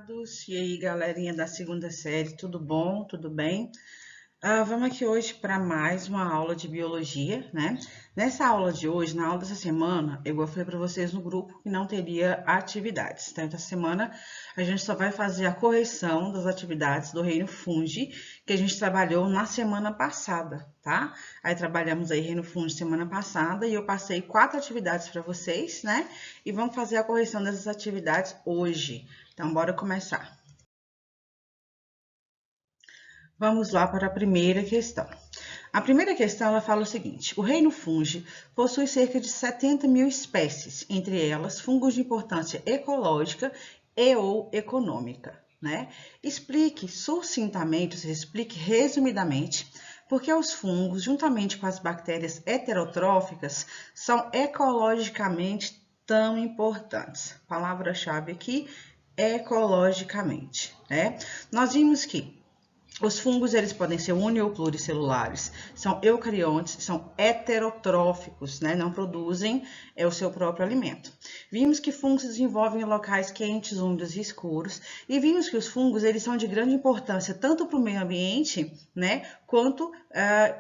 amados. E aí, galerinha da segunda série, tudo bom? Tudo bem? Vamos aqui hoje para mais uma aula de biologia, né? Nessa aula de hoje, na aula dessa semana, eu falei para vocês no grupo que não teria atividades. Então, essa semana a gente só vai fazer a correção das atividades do reino fungi que a gente trabalhou na semana passada, tá? Aí trabalhamos aí reino fungi semana passada e eu passei 4 atividades para vocês, né? E vamos fazer a correção dessas atividades hoje. Então, bora começar. Vamos lá para a primeira questão. A primeira questão ela fala o seguinte: o reino fungi possui cerca de 70 mil espécies, entre elas fungos de importância ecológica e ou econômica, né? Explique sucintamente, ou seja, explique resumidamente, porque os fungos, juntamente com as bactérias heterotróficas, são ecologicamente tão importantes. Palavra-chave aqui, ecologicamente, né? Nós vimos que os fungos, eles podem ser uni ou pluricelulares, são eucariontes, são heterotróficos, né? Não produzem o seu próprio alimento. Vimos que fungos se desenvolvem em locais quentes, úmidos e escuros, e vimos que os fungos, eles são de grande importância, tanto para o meio ambiente, né, quanto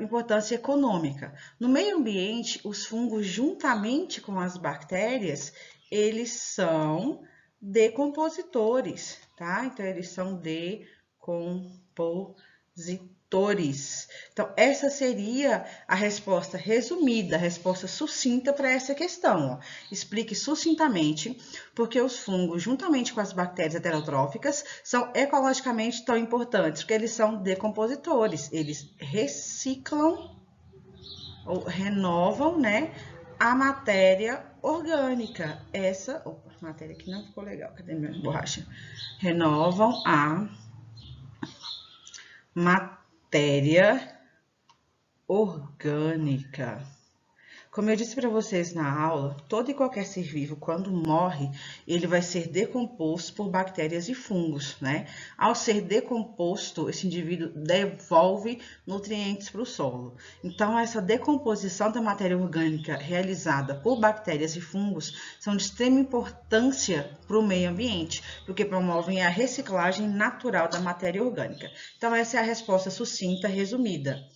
importância econômica. No meio ambiente, os fungos, juntamente com as bactérias, eles são decompositores, tá? Então, eles são decompositores. Então, essa seria a resposta resumida, a resposta sucinta para essa questão. Ó. Explique sucintamente porque os fungos, juntamente com as bactérias heterotróficas, são ecologicamente tão importantes, porque eles são decompositores, eles reciclam ou renovam, né, a matéria orgânica. Essa, opa, matéria aqui não ficou legal, cadê minha borracha? Renovam a matéria orgânica. Como eu disse para vocês na aula, todo e qualquer ser vivo, quando morre, ele vai ser decomposto por bactérias e fungos, né? Ao ser decomposto, esse indivíduo devolve nutrientes para o solo. Então, essa decomposição da matéria orgânica realizada por bactérias e fungos são de extrema importância para o meio ambiente, porque promovem a reciclagem natural da matéria orgânica. Então, essa é a resposta sucinta, resumida.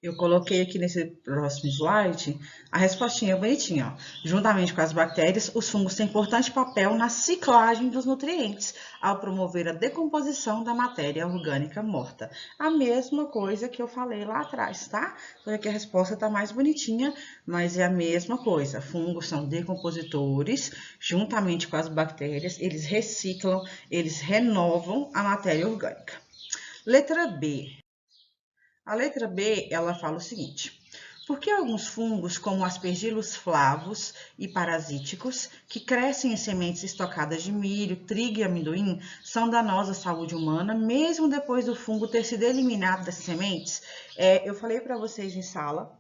Eu coloquei aqui nesse próximo slide a respostinha bonitinha. Ó. Juntamente com as bactérias, os fungos têm importante papel na ciclagem dos nutrientes, ao promover a decomposição da matéria orgânica morta. A mesma coisa que eu falei lá atrás, tá? Só que a resposta está mais bonitinha, mas é a mesma coisa. Fungos são decompositores, juntamente com as bactérias, eles reciclam, eles renovam a matéria orgânica. Letra B. A letra B, ela fala o seguinte: por que alguns fungos, como aspergillus flavus e parasíticos, que crescem em sementes estocadas de milho, trigo e amendoim, são danosas à saúde humana, mesmo depois do fungo ter sido eliminado das sementes? Eu falei para vocês em sala,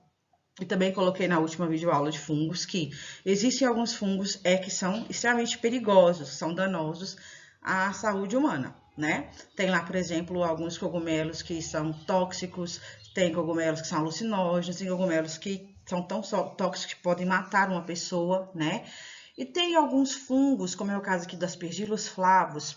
e também coloquei na última videoaula de fungos, que existem alguns fungos que são extremamente perigosos, são danosos à saúde humana. Né? Tem lá, por exemplo, alguns cogumelos que são tóxicos, tem cogumelos que são alucinógenos, tem cogumelos que são tão tóxicos que podem matar uma pessoa, né? E tem alguns fungos, como é o caso aqui das Aspergillus flavus,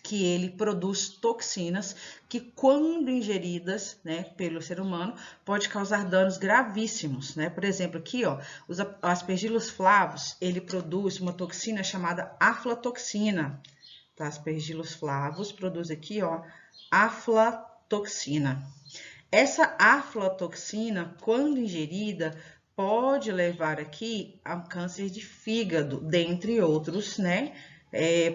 que ele produz toxinas que, quando ingeridas, né, pelo ser humano, pode causar danos gravíssimos, né? Por exemplo, aqui, ó, os Aspergillus flavus, ele produz uma toxina chamada aflatoxina. Tá? Aspergillus flavus produz aqui, ó, aflatoxina. Essa aflatoxina, quando ingerida, pode levar aqui a um câncer de fígado, dentre outros, né,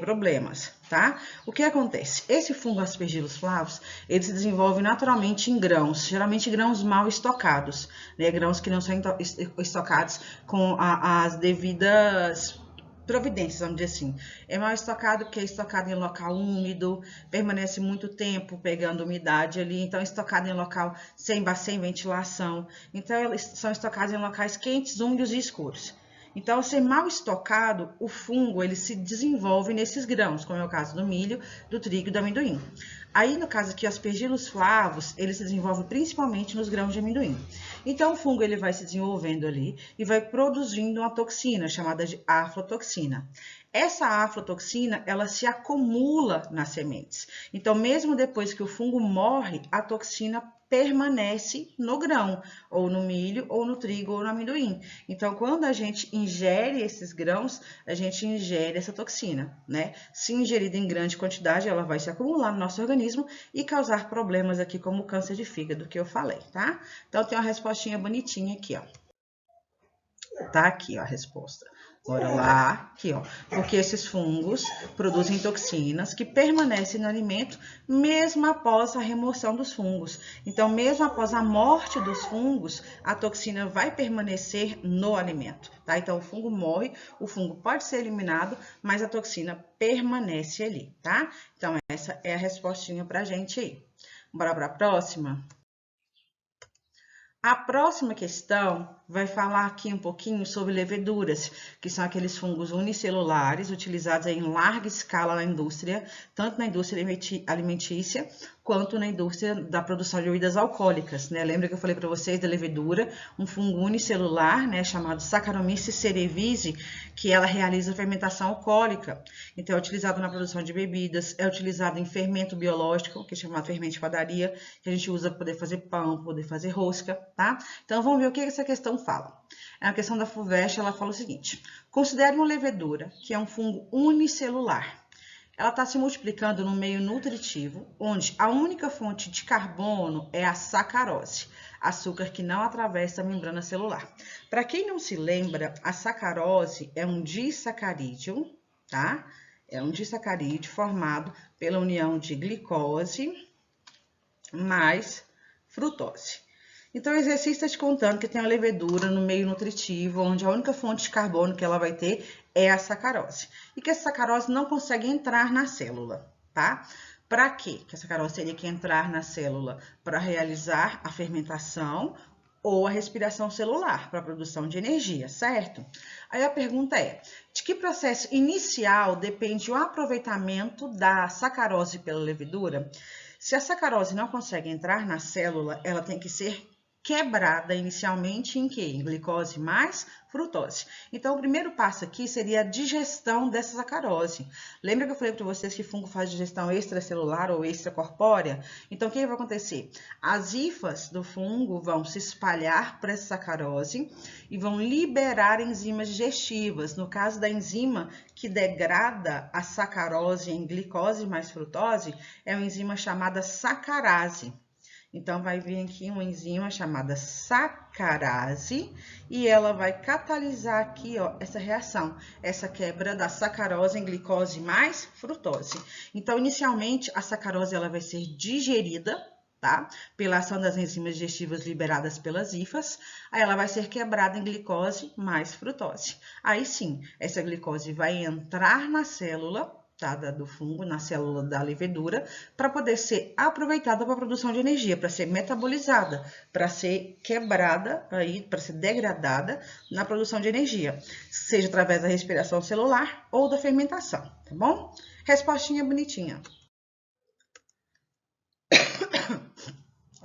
problemas, tá? O que acontece? Esse fungo Aspergillus flavus, ele se desenvolve naturalmente em grãos, geralmente grãos mal estocados, né, grãos que não são estocados com as devidas providências, vamos dizer assim. É mal estocado porque é estocado em local úmido, permanece muito tempo pegando umidade ali, então é estocado em local sem ventilação. Então, eles são estocados em locais quentes, úmidos e escuros. Então, ao ser mal estocado, o fungo ele se desenvolve nesses grãos, como é o caso do milho, do trigo e do amendoim. Aí, no caso aqui, Aspergillus flavus, ele se desenvolve principalmente nos grãos de amendoim. Então, o fungo ele vai se desenvolvendo ali e vai produzindo uma toxina chamada de aflatoxina. essa aflatoxina, ela se acumula nas sementes. Então, mesmo depois que o fungo morre, a toxina permanece no grão, ou no milho, ou no trigo, ou no amendoim. Então, quando a gente ingere esses grãos, a gente ingere essa toxina, né? Se ingerida em grande quantidade, ela vai se acumular no nosso organismo e causar problemas aqui, como câncer de fígado, que eu falei, tá? Então, tem uma respostinha bonitinha aqui, ó. Tá aqui, ó, a resposta. Bora lá, aqui, ó. Porque esses fungos produzem toxinas que permanecem no alimento mesmo após a remoção dos fungos. Então, mesmo após a morte dos fungos, a toxina vai permanecer no alimento, tá? Então, o fungo morre, o fungo pode ser eliminado, mas a toxina permanece ali, tá? Então, essa é a respostinha pra gente aí. Bora pra próxima? A próxima questão vai falar aqui um pouquinho sobre leveduras, que são aqueles fungos unicelulares utilizados em larga escala na indústria, tanto na indústria alimentícia quanto na indústria da produção de bebidas alcoólicas, né? Lembra que eu falei para vocês da levedura, um fungo unicelular, né, chamado Saccharomyces cerevisiae, que ela realiza a fermentação alcoólica. Então, é utilizado na produção de bebidas, é utilizado em fermento biológico, que é chamado fermento de padaria, que a gente usa para poder fazer pão, poder fazer rosca, tá? Então, vamos ver o que essa questão fala. A questão da FUVEST, ela fala o seguinte: considere uma levedura, que é um fungo unicelular. Ela está se multiplicando no meio nutritivo, onde a única fonte de carbono é a sacarose, açúcar que não atravessa a membrana celular. Para quem não se lembra, a sacarose é um disacarídeo, tá? É um disacarídeo formado pela união de glicose mais frutose. Então, o exercício está te contando que tem a levedura no meio nutritivo, onde a única fonte de carbono que ela vai ter é a sacarose. E que essa sacarose não consegue entrar na célula, tá? Para quê? Que a sacarose teria que entrar na célula para realizar a fermentação ou a respiração celular, para a produção de energia, certo? Aí a pergunta é: de que processo inicial depende o aproveitamento da sacarose pela levedura? Se a sacarose não consegue entrar na célula, ela tem que ser quebrada inicialmente em quê? Em glicose mais frutose. Então, o primeiro passo aqui seria a digestão dessa sacarose. Lembra que eu falei para vocês que fungo faz digestão extracelular ou extracorpórea? Então, o que vai acontecer? As hifas do fungo vão se espalhar para essa sacarose e vão liberar enzimas digestivas. No caso da enzima que degrada a sacarose em glicose mais frutose, é uma enzima chamada sacarase. Então, vai vir aqui uma enzima chamada sacarase e ela vai catalisar aqui, ó, essa reação, essa quebra da sacarose em glicose mais frutose. Então, inicialmente, a sacarose ela vai ser digerida, tá? Pela ação das enzimas digestivas liberadas pelas hifas, aí ela vai ser quebrada em glicose mais frutose. Aí sim, essa glicose vai entrar na célula, tá, do fungo, na célula da levedura, para poder ser aproveitada para a produção de energia, para ser metabolizada, para ser quebrada, aí, para ser degradada na produção de energia, seja através da respiração celular ou da fermentação, tá bom? Respostinha bonitinha.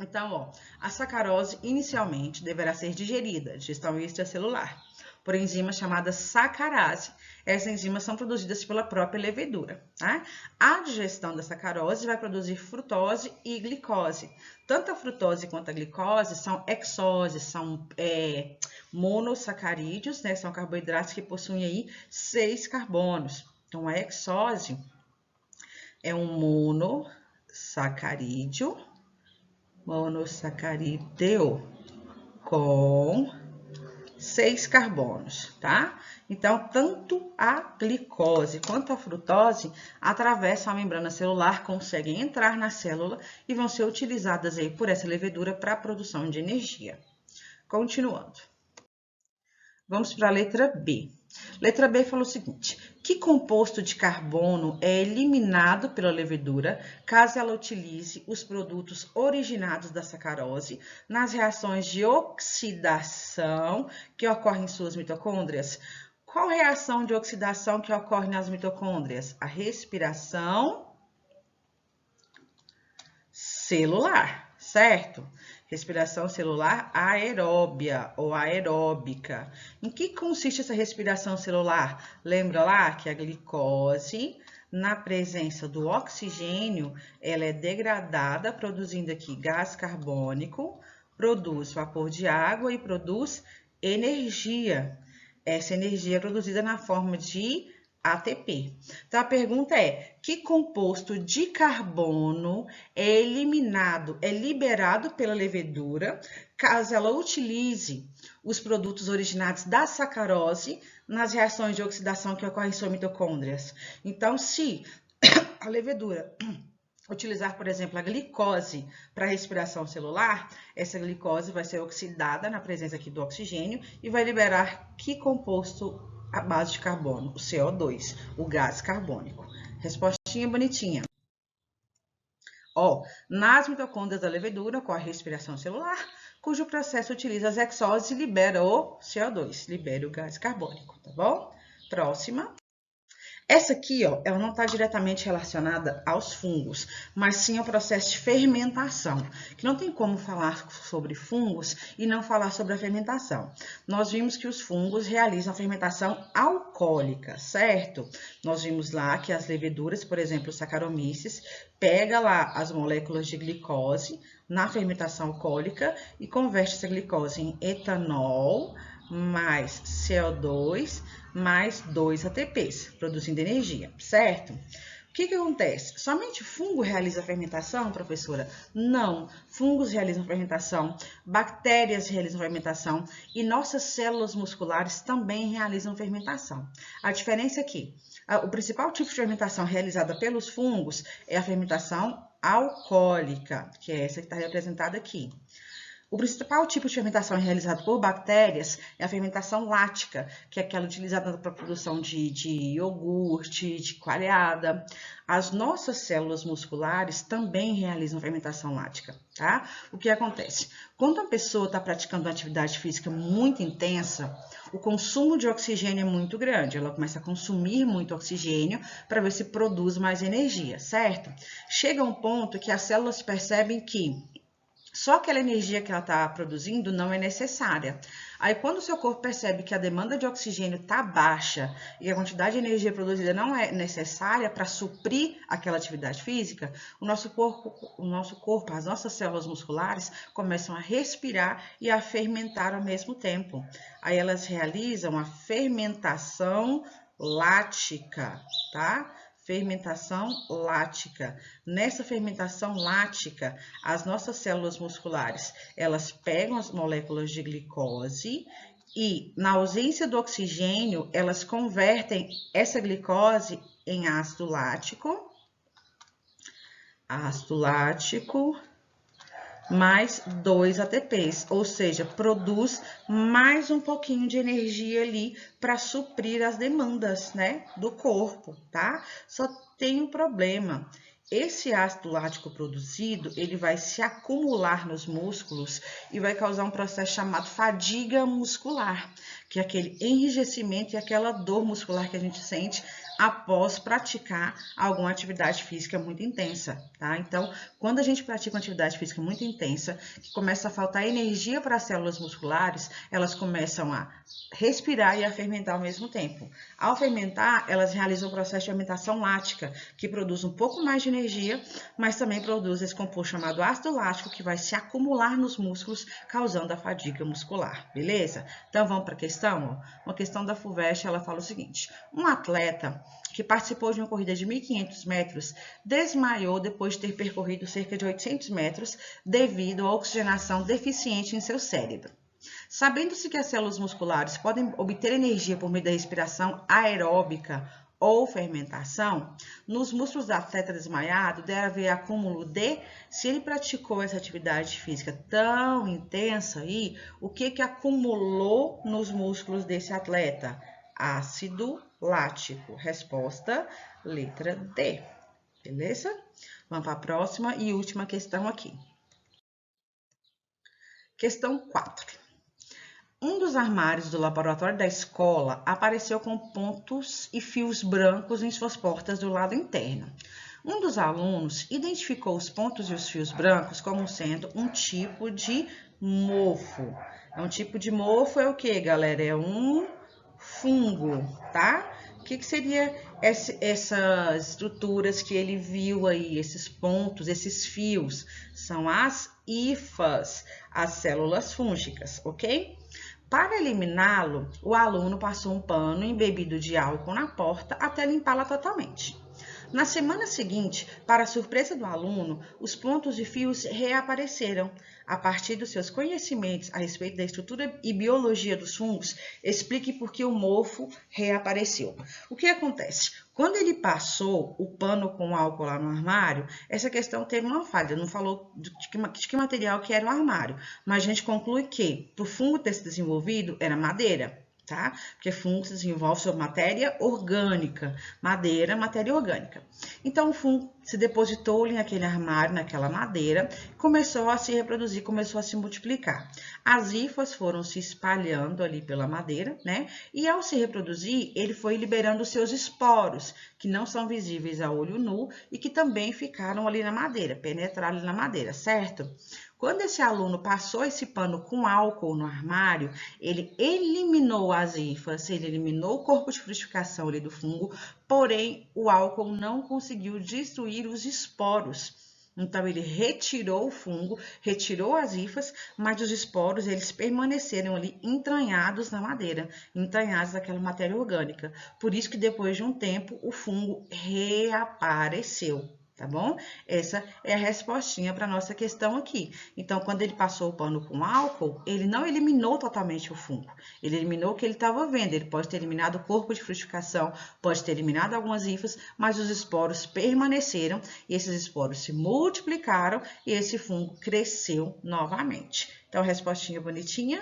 Então, ó, a sacarose inicialmente deverá ser digerida, digestão extracelular, por enzimas chamadas sacarase. Essas enzimas são produzidas pela própria levedura, tá? A digestão da sacarose vai produzir frutose e glicose. Tanto a frutose quanto a glicose são hexoses, são monossacarídeos, né? São carboidratos que possuem aí 6 carbonos. Então, a hexose é um monossacarídeo com 6 carbonos, tá? Então, tanto a glicose quanto a frutose atravessam a membrana celular, conseguem entrar na célula e vão ser utilizadas aí por essa levedura para a produção de energia. Continuando. Vamos para a letra B. Letra B fala o seguinte: que composto de carbono é eliminado pela levedura caso ela utilize os produtos originados da sacarose nas reações de oxidação que ocorrem em suas mitocôndrias? Qual reação de oxidação que ocorre nas mitocôndrias? A respiração celular, certo? Respiração celular aeróbia ou aeróbica. Em que consiste essa respiração celular? Lembra lá que a glicose, na presença do oxigênio, ela é degradada, produzindo aqui gás carbônico, produz vapor de água e produz energia. Essa energia é produzida na forma de ATP. Então, a pergunta é: que composto de carbono é eliminado, é liberado pela levedura, caso ela utilize os produtos originados da sacarose nas reações de oxidação que ocorrem em suas mitocôndrias? Então, se a levedura utilizar, por exemplo, a glicose para respiração celular, essa glicose vai ser oxidada na presença aqui do oxigênio e vai liberar que composto à base de carbono? O CO2, o gás carbônico. Respostinha bonitinha. Ó, nas mitocôndrias da levedura ocorre a respiração celular, cujo processo utiliza as exoses e libera o CO2, libera o gás carbônico, tá bom? Próxima. Essa aqui, ó, ela não está diretamente relacionada aos fungos, mas sim ao processo de fermentação, que não tem como falar sobre fungos e não falar sobre a fermentação. Nós vimos que os fungos realizam a fermentação alcoólica, certo? Nós vimos lá que as leveduras, por exemplo, Saccharomyces, pega lá as moléculas de glicose na fermentação alcoólica e converte essa glicose em etanol mais CO2 mais 2 ATPs, produzindo energia, certo? O que acontece? Somente fungo realiza fermentação, professora? Não. Fungos realizam fermentação, bactérias realizam fermentação e nossas células musculares também realizam fermentação. A diferença é que o principal tipo de fermentação realizada pelos fungos é a fermentação alcoólica, que é essa que está representada aqui. O principal tipo de fermentação realizado por bactérias é a fermentação lática, que é aquela utilizada para a produção de iogurte, de coalhada. As nossas células musculares também realizam fermentação lática, tá? O que acontece? Quando a pessoa está praticando uma atividade física muito intensa, o consumo de oxigênio é muito grande. Ela começa a consumir muito oxigênio para ver se produz mais energia, certo? Chega um ponto que as células percebem que só aquela energia que ela está produzindo não é necessária. Aí, quando o seu corpo percebe que a demanda de oxigênio está baixa e a quantidade de energia produzida não é necessária para suprir aquela atividade física, o nosso corpo, as nossas células musculares começam a respirar e a fermentar ao mesmo tempo. Aí, elas realizam a fermentação lática, tá? Fermentação lática. Nessa fermentação lática, as nossas células musculares, elas pegam as moléculas de glicose e, na ausência do oxigênio, elas convertem essa glicose em ácido lático mais 2 ATPs, ou seja, produz mais um pouquinho de energia ali para suprir as demandas, né, do corpo, tá? Só tem um problema. Esse ácido lático produzido, ele vai se acumular nos músculos e vai causar um processo chamado fadiga muscular, que é aquele enrijecimento e aquela dor muscular que a gente sente após praticar alguma atividade física muito intensa, tá? Então, quando a gente pratica uma atividade física muito intensa, que começa a faltar energia para as células musculares, elas começam a respirar e a fermentar ao mesmo tempo. Ao fermentar, elas realizam o processo de fermentação lática, que produz um pouco mais de energia, mas também produz esse composto chamado ácido lático, que vai se acumular nos músculos, causando a fadiga muscular, beleza? Então, vamos para a questão? Uma questão da FUVEST, ela fala o seguinte: um atleta que participou de uma corrida de 1.500 metros desmaiou depois de ter percorrido cerca de 800 metros devido à oxigenação deficiente em seu cérebro. Sabendo-se que as células musculares podem obter energia por meio da respiração aeróbica ou fermentação, nos músculos do atleta desmaiado deve haver acúmulo de, se ele praticou essa atividade física tão intensa aí, o que acumulou nos músculos desse atleta? Ácido lático. Resposta, letra D. Beleza? Vamos para a próxima e última questão aqui. Questão 4. Um dos armários do laboratório da escola apareceu com pontos e fios brancos em suas portas do lado interno. Um dos alunos identificou os pontos e os fios brancos como sendo um tipo de mofo. É um tipo de mofo, é o que, galera? É um fungo, tá? O que seria essas estruturas que ele viu aí, esses pontos, esses fios? São as hifas, as células fúngicas, ok? Para eliminá-lo, o aluno passou um pano embebido de álcool na porta até limpá-la totalmente. Na semana seguinte, para a surpresa do aluno, os pontos e fios reapareceram. A partir dos seus conhecimentos a respeito da estrutura e biologia dos fungos, explique por que o mofo reapareceu. O que acontece? Quando ele passou o pano com álcool lá no armário, essa questão teve uma falha, não falou de que material que era o armário, mas a gente conclui que, para o fungo ter se desenvolvido, era madeira. Tá? Porque fungo se desenvolve sobre matéria orgânica, madeira, matéria orgânica. Então, o fungo se depositou naquele armário, naquela madeira, começou a se reproduzir, começou a se multiplicar. As hifas foram se espalhando ali pela madeira, né? E ao se reproduzir, ele foi liberando os seus esporos, que não são visíveis a olho nu e que também ficaram ali na madeira, penetraram ali na madeira, certo? Quando esse aluno passou esse pano com álcool no armário, ele eliminou as hifas, ele eliminou o corpo de frutificação ali do fungo, porém o álcool não conseguiu destruir os esporos. Então ele retirou o fungo, retirou as hifas, mas os esporos eles permaneceram ali entranhados na madeira, entranhados naquela matéria orgânica. Por isso que depois de um tempo o fungo reapareceu. Tá bom? Essa é a respostinha para nossa questão aqui. Então, quando ele passou o pano com álcool, ele não eliminou totalmente o fungo. Ele eliminou o que ele estava vendo. Ele pode ter eliminado o corpo de frutificação, pode ter eliminado algumas hifas, mas os esporos permaneceram e esses esporos se multiplicaram e esse fungo cresceu novamente. Então, respostinha bonitinha.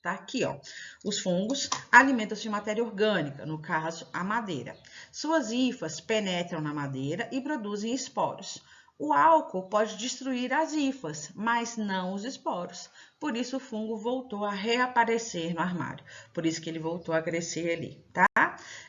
Tá aqui, ó. Os fungos alimentam-se de matéria orgânica, no caso, a madeira. Suas hifas penetram na madeira e produzem esporos. O álcool pode destruir as hifas, mas não os esporos. Por isso, o fungo voltou a reaparecer no armário. Por isso que ele voltou a crescer ali, tá?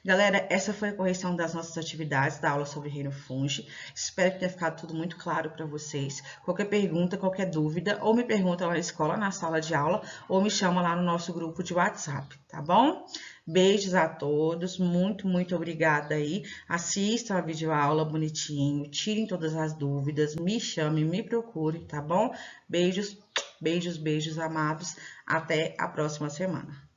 Galera, essa foi a correção das nossas atividades da aula sobre reino fungi. Espero que tenha ficado tudo muito claro para vocês. Qualquer pergunta, qualquer dúvida, ou me pergunta lá na escola, na sala de aula, ou me chama lá no nosso grupo de WhatsApp, tá bom? Beijos a todos, muito obrigada aí. Assistam a videoaula bonitinho, tirem todas as dúvidas, me chamem, me procurem, tá bom? Beijos, beijos, amados. Até a próxima semana.